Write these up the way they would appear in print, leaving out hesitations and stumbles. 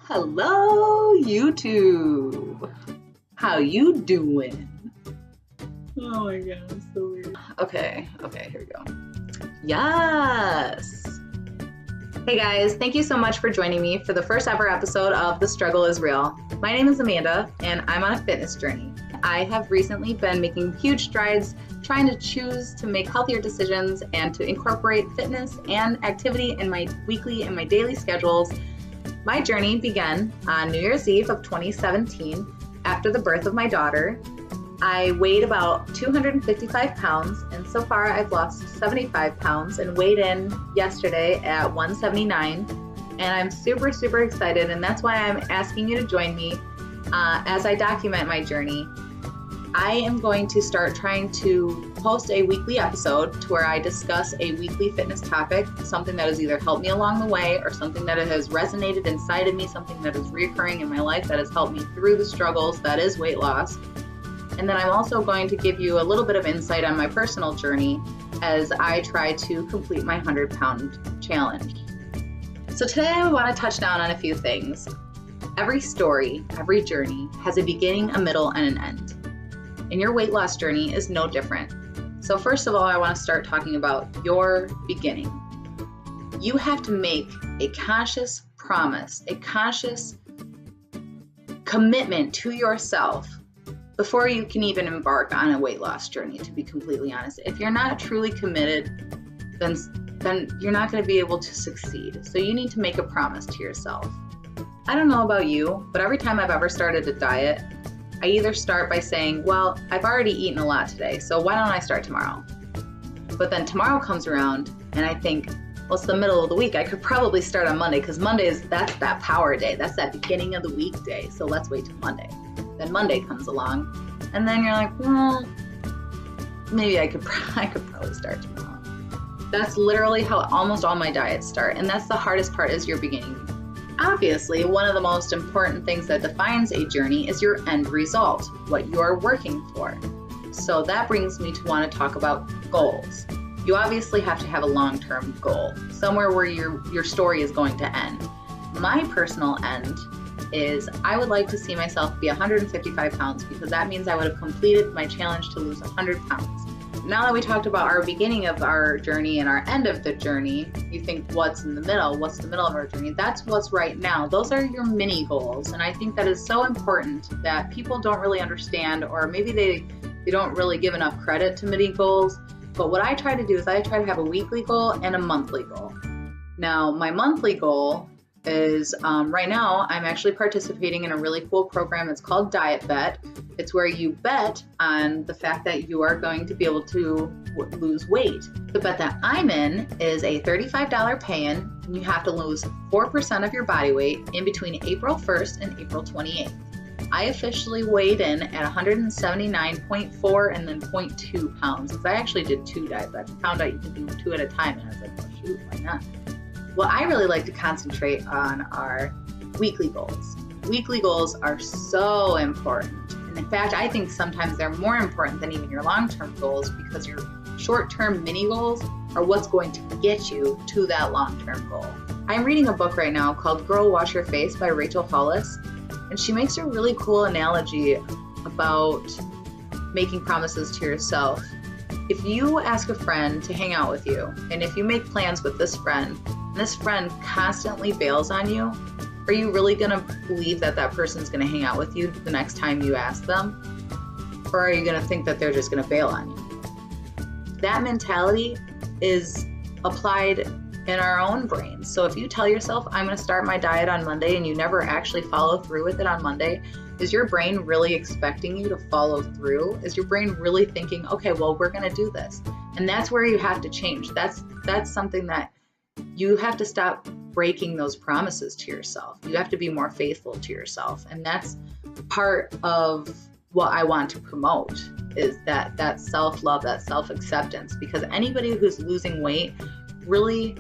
Hello, YouTube. How you doing? Oh my god, I'm so weird. Okay, here we go. Yes. Hey guys, thank you so much for joining me for the first ever episode of The Struggle is Real. My name is Amanda, and I'm on a fitness journey. I have recently been making huge strides trying to choose to make healthier decisions and to incorporate fitness and activity in my weekly and my daily schedules. My journey began on New Year's Eve of 2017 after the birth of my daughter. I weighed about 255 pounds, and so far I've lost 75 pounds and weighed in yesterday at 179. And I'm super, super excited, and that's why I'm asking you to join me as I document my journey. I am going to start trying to post a weekly episode to where I discuss a weekly fitness topic, something that has either helped me along the way or something that has resonated inside of me, something that is reoccurring in my life that has helped me through the struggles that is weight loss. And then I'm also going to give you a little bit of insight on my personal journey as I try to complete my 100-pound challenge. So today I want to touch down on a few things. Every story, every journey has a beginning, a middle, and an end. And your weight loss journey is no different. So first of all, I want to start talking about your beginning. You have to make a conscious promise, a conscious commitment to yourself before you can even embark on a weight loss journey, to be completely honest. If you're not truly committed, then you're not going to be able to succeed. So you need to make a promise to yourself. I don't know about you, but every time I've ever started a diet, I either start by saying, well, I've already eaten a lot today, so why don't I start tomorrow? But then tomorrow comes around and I think, well, it's the middle of the week. I could probably start on Monday because that's that power day. That's that beginning of the week day. So let's wait till Monday. Then Monday comes along and then you're like, well, maybe I could probably start tomorrow. That's literally how almost all my diets start. And that's the hardest part, is your beginning. Obviously, one of the most important things that defines a journey is your end result, what you're working for. So that brings me to want to talk about goals. You obviously have to have a long-term goal, somewhere where your story is going to end. My personal end is I would like to see myself be 155 pounds because that means I would have completed my challenge to lose 100 pounds. Now that we talked about our beginning of our journey and our end of the journey, you think, what's in the middle? What's the middle of our journey? That's what's right now. Those are your mini goals. And I think that is so important that people don't really understand, or maybe they don't really give enough credit to mini goals. But what I try to do is I try to have a weekly goal and a monthly goal. Now, my monthly goal is right now I'm actually participating in a really cool program. It's called Diet Bet. It's where you bet on the fact that you are going to be able to lose weight. The bet that I'm in is a $35 pay-in, and you have to lose 4% of your body weight in between April 1st and April 28th. I officially weighed in at 179.4 and then 0.2 pounds, because I actually did 2 diet bets. I found out you can do 2 at a time, and I was like, oh shoot, why not? What I really like to concentrate on are weekly goals. Weekly goals are so important. And in fact, I think sometimes they're more important than even your long-term goals, because your short-term mini goals are what's going to get you to that long-term goal. I'm reading a book right now called Girl Wash Your Face by Rachel Hollis, and she makes a really cool analogy about making promises to yourself. If you ask a friend to hang out with you, and if you make plans with this friend, and this friend constantly bails on you, are you really going to believe that that person's going to hang out with you the next time you ask them? Or are you going to think that they're just going to bail on you? That mentality is applied in our own brains. So if you tell yourself, I'm going to start my diet on Monday, and you never actually follow through with it on Monday, is your brain really expecting you to follow through? Is your brain really thinking, okay, well, we're going to do this? And that's where you have to change. That's something that you have to stop breaking those promises to yourself. You have to be more faithful to yourself. And that's part of what I want to promote, is that self-love, that self-acceptance, because anybody who's losing weight really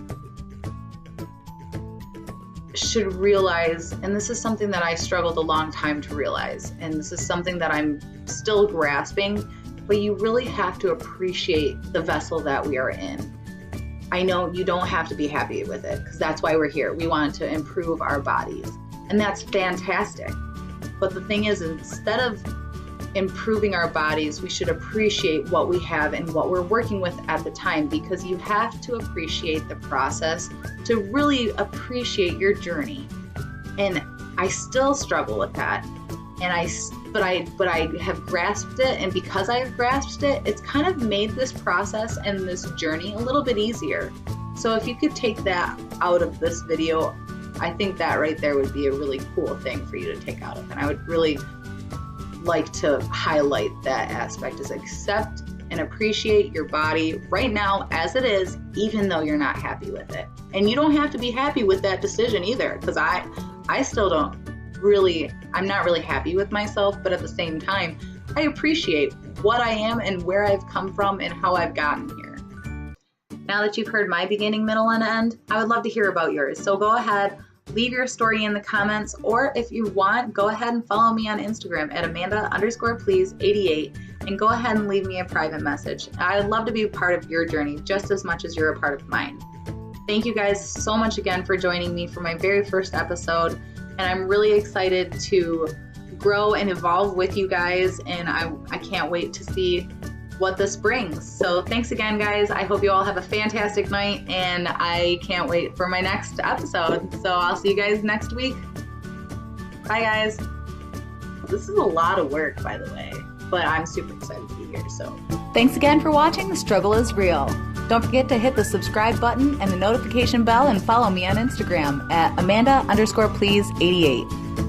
should realize, and this is something that I struggled a long time to realize, and this is something that I'm still grasping, but you really have to appreciate the vessel that we are in. I know you don't have to be happy with it, because that's why we're here. We want to improve our bodies. And that's fantastic. But the thing is, instead of improving our bodies, we should appreciate what we have and what we're working with at the time, because you have to appreciate the process to really appreciate your journey. And I still struggle with that. But I have grasped it, and because I have grasped it, it's kind of made this process and this journey a little bit easier. So if you could take that out of this video, I think that right there would be a really cool thing for you to take out of. And I would really like to highlight that aspect, is accept and appreciate your body right now as it is, even though you're not happy with it. And you don't have to be happy with that decision either, because I still don't really, I'm not really happy with myself, but at the same time, I appreciate what I am and where I've come from and how I've gotten here. Now that you've heard my beginning, middle, and end, I would love to hear about yours. So go ahead, leave your story in the comments, or if you want, go ahead and follow me on Instagram at Amanda_please88 and go ahead and leave me a private message. I'd love to be a part of your journey just as much as you're a part of mine. Thank you guys so much again for joining me for my very first episode. And I'm really excited to grow and evolve with you guys. And I can't wait to see what this brings. So thanks again, guys. I hope you all have a fantastic night, and I can't wait for my next episode. So I'll see you guys next week. Bye, guys. This is a lot of work, by the way, but I'm super excited to be here. So thanks again for watching The Struggle is Real. Don't forget to hit the subscribe button and the notification bell, and follow me on Instagram at Amanda_please88.